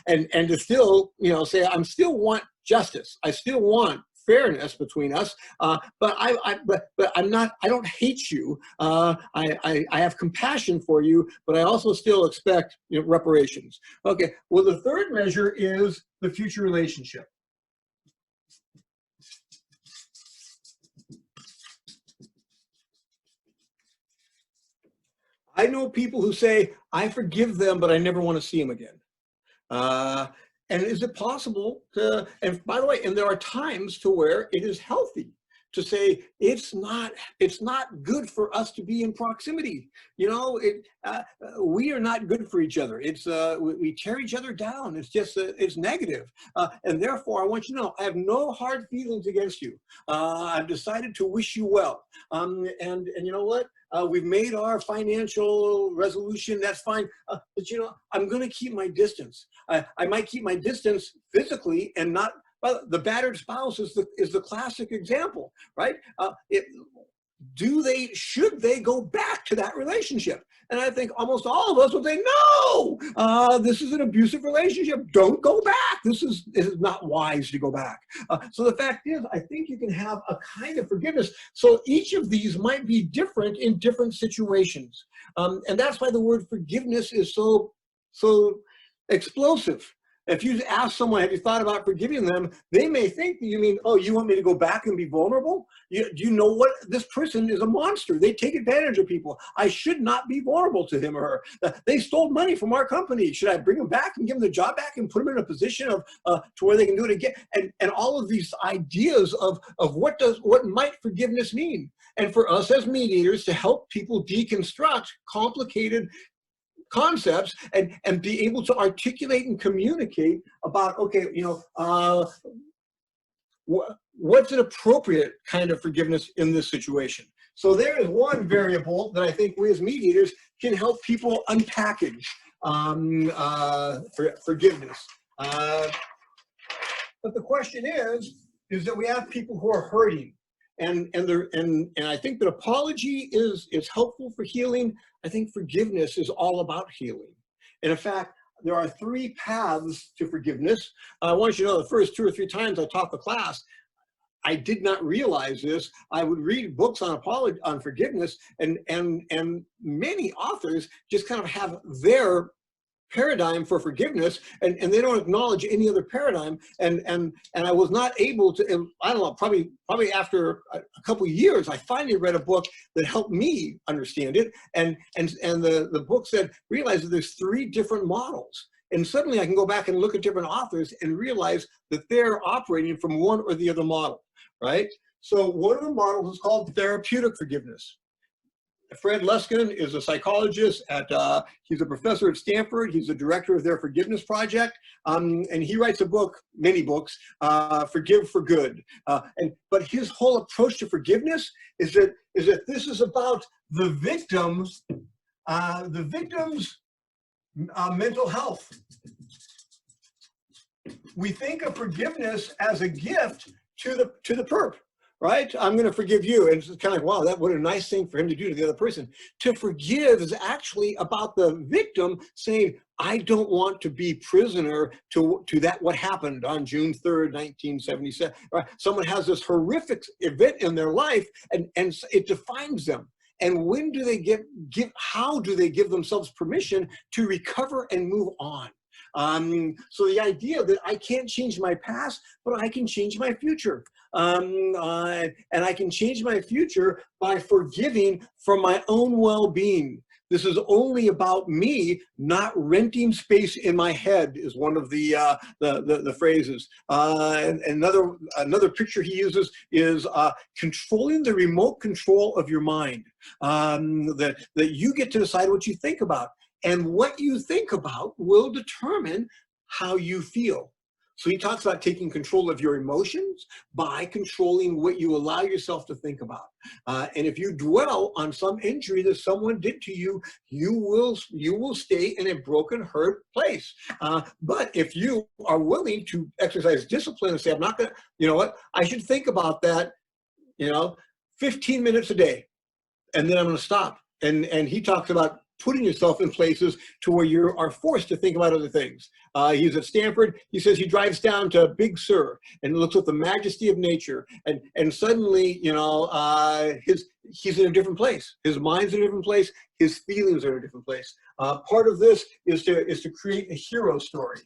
And to still, you know, say, I still want justice. I still want fairness between us. But I'm not. I don't hate you. I have compassion for you, but I also still expect, you know, reparations. Okay. Well, the third measure is the future relationship. I know people who say, I forgive them, but I never want to see them again. And is it possible to, and by the way, and there are times to where it is healthy to say, it's not good for us to be in proximity. You know, we are not good for each other. It's, we tear each other down. It's just, it's negative. And therefore, I want you to know, I have no hard feelings against you. I've decided to wish you well. And you know what? We've made our financial resolution. That's fine. But you know, I'm going to keep my distance. I might keep my distance physically and not. Well, the battered spouse is the classic example, right? Should they go back to that relationship? And I think almost all of us would say, no, this is an abusive relationship. Don't go back. This is not wise to go back. So the fact is, I think you can have a kind of forgiveness. So each of these might be different in different situations. And that's why the word forgiveness is so explosive. If you ask someone, have you thought about forgiving them? They may think that you mean, oh, you want me to go back and be vulnerable? Do you know what? This person is a monster. They take advantage of people. I should not be vulnerable to him or her. They stole money from our company. Should I bring them back and give them the job back and put them in a position of to where they can do it again? And all of these ideas of what might forgiveness mean? And for us as mediators to help people deconstruct complicated concepts and be able to articulate and communicate about, okay, you know, what's an appropriate kind of forgiveness in this situation. So there is one variable that I think we as mediators can help people unpackage forgiveness. But the question is that we have people who are hurting. And I think that apology is helpful for healing. I think forgiveness is all about healing. And in fact, there are 3 paths to forgiveness. I want you to know the first 2 or 3 times I taught the class, I did not realize this. I would read books on forgiveness, and many authors just kind of have their paradigm for forgiveness, and they don't acknowledge any other paradigm, and I was not able to, I don't know, probably after a couple of years, I finally read a book that helped me understand it, and the book said, realize that there's 3 different models, and suddenly I can go back and look at different authors and realize that they're operating from one or the other model, right? So one of the models is called therapeutic forgiveness. Fred Luskin is a psychologist he's a professor at Stanford. He's the director of their forgiveness project. And he writes many books, Forgive for Good. But his whole approach to forgiveness is that this is about the victim's mental health. We think of forgiveness as a gift to the perp. Right? I'm going to forgive you. And it's kind of like, wow, what a nice thing for him to do to the other person. To forgive is actually about the victim saying, I don't want to be prisoner to that what happened on June 3rd, 1977. Right? Someone has this horrific event in their life, and it defines them. And when do they how do they give themselves permission to recover and move on? So the idea that I can't change my past, but I can change my future. And I can change my future by forgiving for my own well-being. This is only about me, not renting space in my head, is one of the phrases. And another picture he uses is controlling the remote control of your mind. That you get to decide what you think about. And what you think about will determine how you feel. So he talks about taking control of your emotions by controlling what you allow yourself to think about. And if you dwell on some injury that someone did to you, you will stay in a broken, hurt place. But if you are willing to exercise discipline and say, I'm not going to, you know what, I should think about that, 15 minutes a day, and then I'm going to stop. And he talks about putting yourself in places to where you are forced to think about other things. He's at Stanford. He says he drives down to Big Sur and looks at the majesty of nature, and suddenly, he's in a different place. His mind's in a different place. His feelings are in a different place. Part of this is to create a hero story.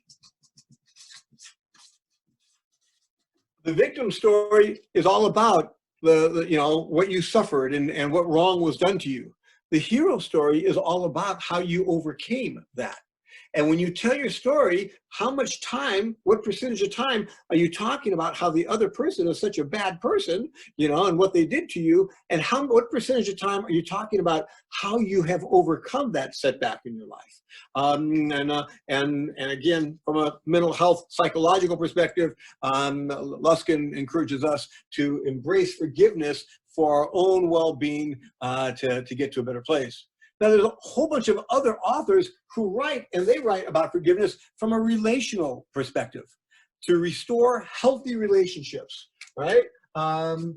The victim story is all about what you suffered and what wrong was done to you. The hero story is all about how you overcame that. And when you tell your story, how much time, what percentage of time are you talking about how the other person is such a bad person, and what they did to you, and what percentage of time are you talking about how you have overcome that setback in your life? And again, from a mental health psychological perspective, Luskin encourages us to embrace forgiveness for our own well-being to get to a better place. Now, there's a whole bunch of other authors who write, and they write about forgiveness from a relational perspective, to restore healthy relationships, right? So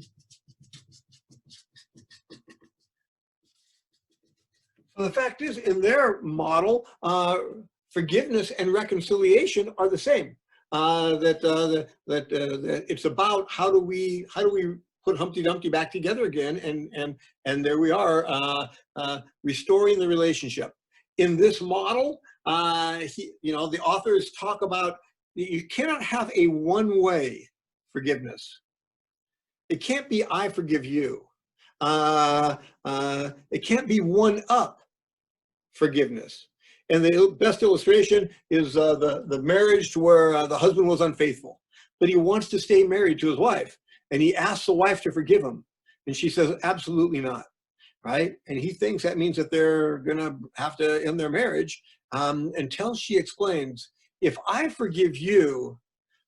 the fact is, in their model, forgiveness and reconciliation are the same. That it's about how do we put Humpty Dumpty back together again, and there we are, restoring the relationship. In this model, the authors talk about you cannot have a one-way forgiveness. It can't be I forgive you. It can't be one-up forgiveness. And the best illustration is the marriage to where the husband was unfaithful, but he wants to stay married to his wife. And he asks the wife to forgive him. And she says, absolutely not, right? And he thinks that means that they're gonna have to end their marriage until she explains, if I forgive you,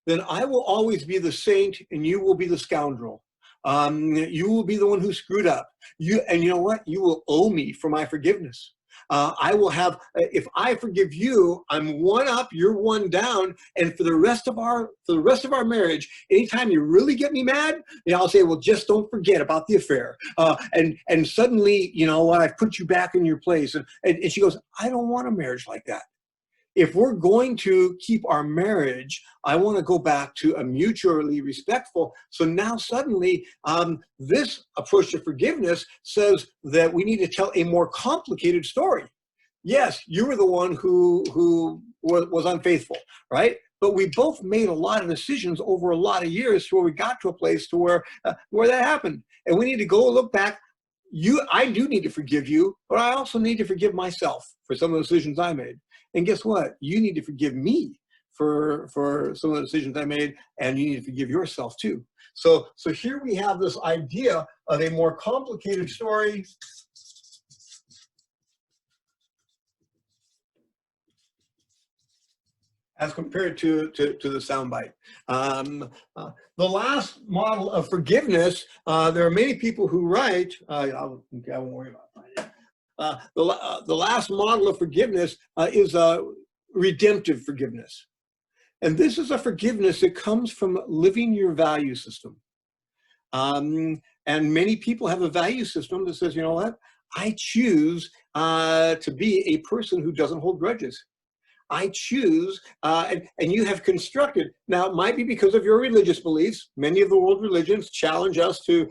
then I will always be the saint and you will be the scoundrel. You will be the one who screwed up. And you know what? You will owe me for my forgiveness. I will have, if I forgive you, I'm one up, you're one down, and for the rest of our marriage, anytime you really get me mad, I'll say, well, just don't forget about the affair. And suddenly, you know what? I've put you back in your place. And she goes, I don't want a marriage like that. If we're going to keep our marriage, I want to go back to a mutually respectful. So now suddenly, this approach to forgiveness says that we need to tell a more complicated story. Yes, you were the one who was unfaithful, right? But we both made a lot of decisions over a lot of years to where we got to a place to where that happened. And we need to go look back. I do need to forgive you, but I also need to forgive myself for some of the decisions I made. And guess what? You need to forgive me for some of the decisions I made, and you need to forgive yourself too. So here we have this idea of a more complicated story. As compared to the soundbite. The last model of forgiveness, there are many people who write, I won't worry about it. The last model of forgiveness is redemptive forgiveness. And this is a forgiveness that comes from living your value system. And many people have a value system that says, you know what? I choose to be a person who doesn't hold grudges. I choose, and you have constructed. Now, it might be because of your religious beliefs. Many of the world religions challenge us to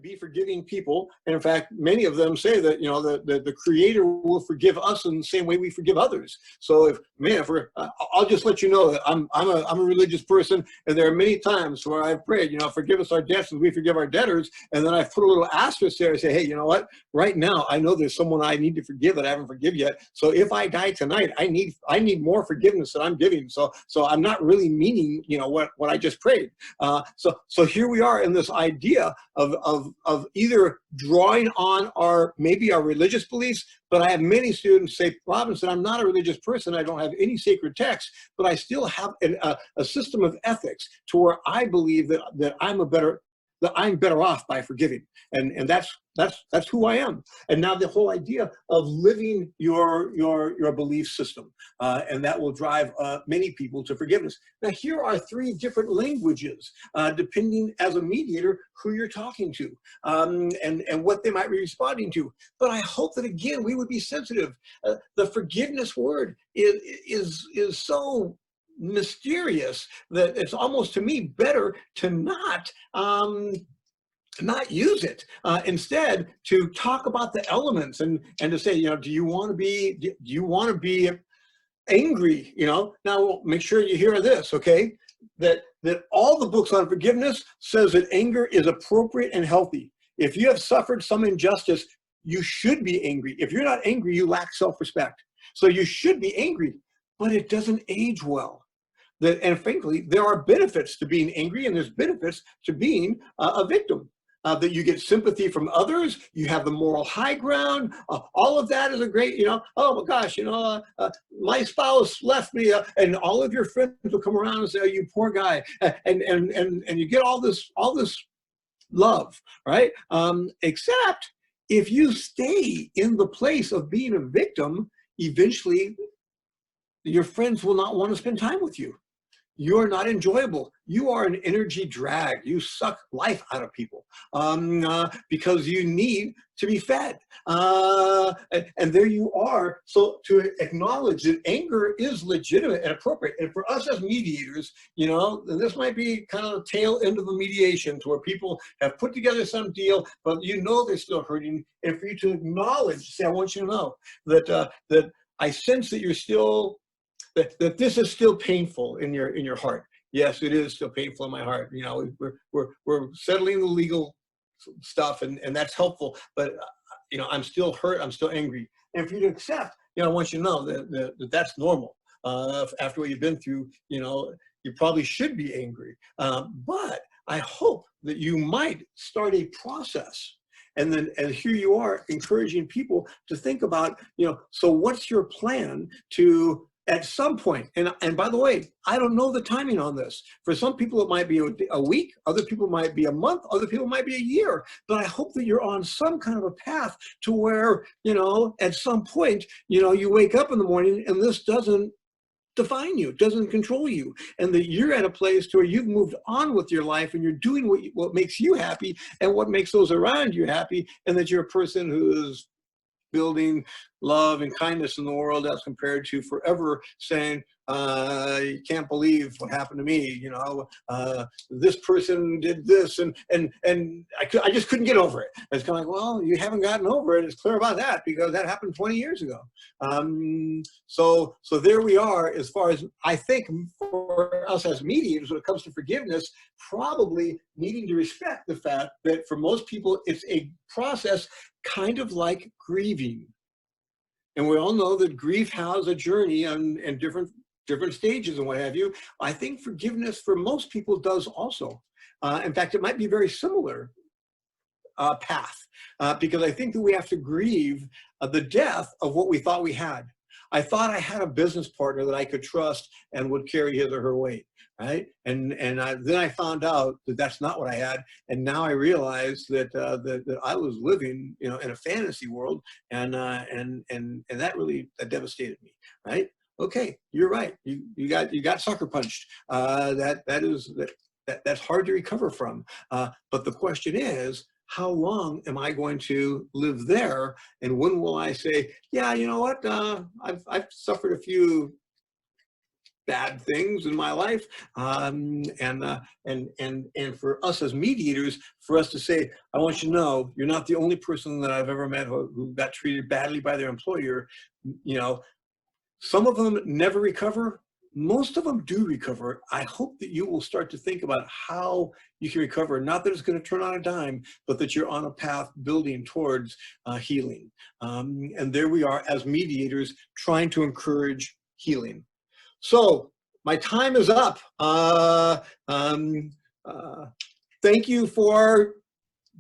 be forgiving people. And in fact, many of them say that, you know, the Creator will forgive us in the same way we forgive others. So I'll just let you know that I'm a religious person, and there are many times where I've prayed, you know, forgive us our debts as we forgive our debtors. And then I've put a little asterisk there and say, hey, you know what? Right now, I know there's someone I need to forgive that I haven't forgiven yet. So if I die tonight, I need more forgiveness than I'm giving. So I'm not really meaning, you know, what I just prayed. So here we are in this idea of either drawing on maybe our religious beliefs, but I have many students say, Robinson, I'm not a religious person. I don't have any sacred texts, but I still have a system of ethics to where I believe that I'm better off by forgiving. And that's who I am. And now the whole idea of living your belief system, and that will drive many people to forgiveness. Now, here are three different languages, depending as a mediator who you're talking to, and what they might be responding to. But I hope that, again, we would be sensitive. The forgiveness word is so mysterious that it's almost, to me, better to not use it. Instead, to talk about the elements and to say, you know, do you want to be angry? You know, now make sure you hear this, okay? That all the books on forgiveness says that anger is appropriate and healthy. If you have suffered some injustice, you should be angry. If you're not angry, you lack self-respect. So you should be angry, but it doesn't age well. And frankly, there are benefits to being angry, and there's benefits to being a victim. That you get sympathy from others, you have the moral high ground, all of that is a great, you know, oh my gosh, you know, my spouse left me, and all of your friends will come around and say, oh, you poor guy, and you get all this love, right? Except if you stay in the place of being a victim, eventually your friends will not want to spend time with you. You're not enjoyable. You are an energy drag. You suck life out of people because you need to be fed. And there you are. So to acknowledge that anger is legitimate and appropriate. And for us as mediators, you know, this might be kind of the tail end of the mediation to where people have put together some deal, but you know they're still hurting. And for you to acknowledge, say, I want you to know that, that I sense that you're still, that this is still painful in your heart. Yes, it is still painful in my heart. You know, we're settling the legal stuff, and that's helpful. But you know, I'm still hurt. I'm still angry. And for you to accept, you know, I want you to know that that's normal. After what you've been through, you know, you probably should be angry. But I hope that you might start a process. And then, and here you are encouraging people to think about, you know, so what's your plan to, at some point, and by the way, I don't know the timing on this. For some people, it might be a week, other people might be a month, other people might be a year. But I hope that you're on some kind of a path to where, you know, at some point, you know, you wake up in the morning and this doesn't define you, doesn't control you, and that you're at a place to where you've moved on with your life and you're doing what makes you happy and what makes those around you happy, and that you're a person who is building love and kindness in the world as compared to forever saying, you can't believe what happened to me, you know, this person did this, and I just couldn't get over it. It's kind of like, well, you haven't gotten over it. It's clear about that because that happened 20 years ago. So there we are, as far as I think for us as mediators when it comes to forgiveness, probably needing to respect the fact that for most people, it's a process kind of like grieving. And we all know that grief has a journey and different stages and what have you. I think forgiveness for most people does also. In fact, it might be a very similar path because I think that we have to grieve the death of what we thought we had. I thought I had a business partner that I could trust and would carry his or her weight, right? And then I found out that that's not what I had, and now I realize that that I was living, you know, in a fantasy world, and that devastated me, right? Okay, you're right. You got sucker punched. That's hard to recover from. But the question is, how long am I going to live there? And when will I say, yeah, you know what? I've suffered a few bad things in my life, and for us as mediators, for us to say, I want you to know, you're not the only person that I've ever met who got treated badly by their employer. You know, some of them never recover. Most of them do recover. I hope that you will start to think about how you can recover. Not that it's going to turn on a dime, but that you're on a path building towards healing. And there we are as mediators trying to encourage healing. So my time is up. Thank you for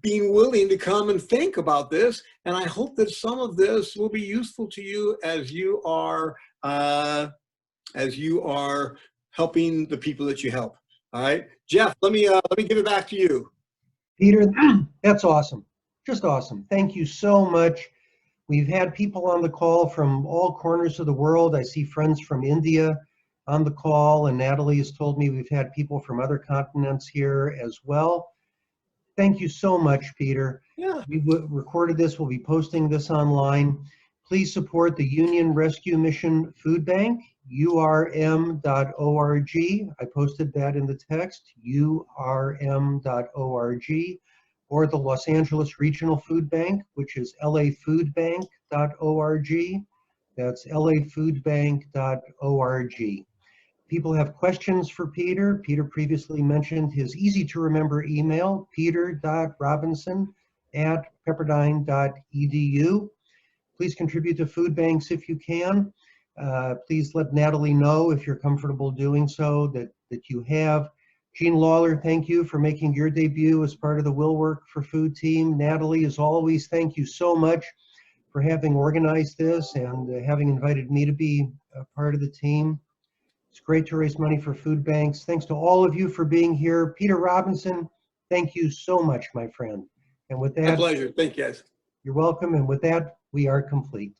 being willing to come and think about this. And I hope that some of this will be useful to you as you are helping the people that you help. All right, Jeff, let me give it back to you. Peter, that's awesome. Just awesome. Thank you so much. We've had people on the call from all corners of the world. I see friends from India on the call, and Natalie has told me we've had people from other continents here as well. Thank you so much, Peter. Yeah. We recorded this. We'll be posting this online. Please support the Union Rescue Mission Food Bank, urm.org. I posted that in the text, urm.org, or the Los Angeles Regional Food Bank, which is lafoodbank.org. That's lafoodbank.org. People have questions for Peter. Peter previously mentioned his easy-to-remember email, peter.robinson@pepperdine.edu. Please contribute to food banks if you can. Please let Natalie know if you're comfortable doing so, that you have. Jean Lawler, thank you for making your debut as part of the Will Work for Food team. Natalie, as always, thank you so much for having organized this and having invited me to be a part of the team. It's great to raise money for food banks. Thanks to all of you for being here. Peter Robinson, Thank you so much, my friend. And with My that, pleasure. Thank you, guys. you're welcome. And with that, we are complete.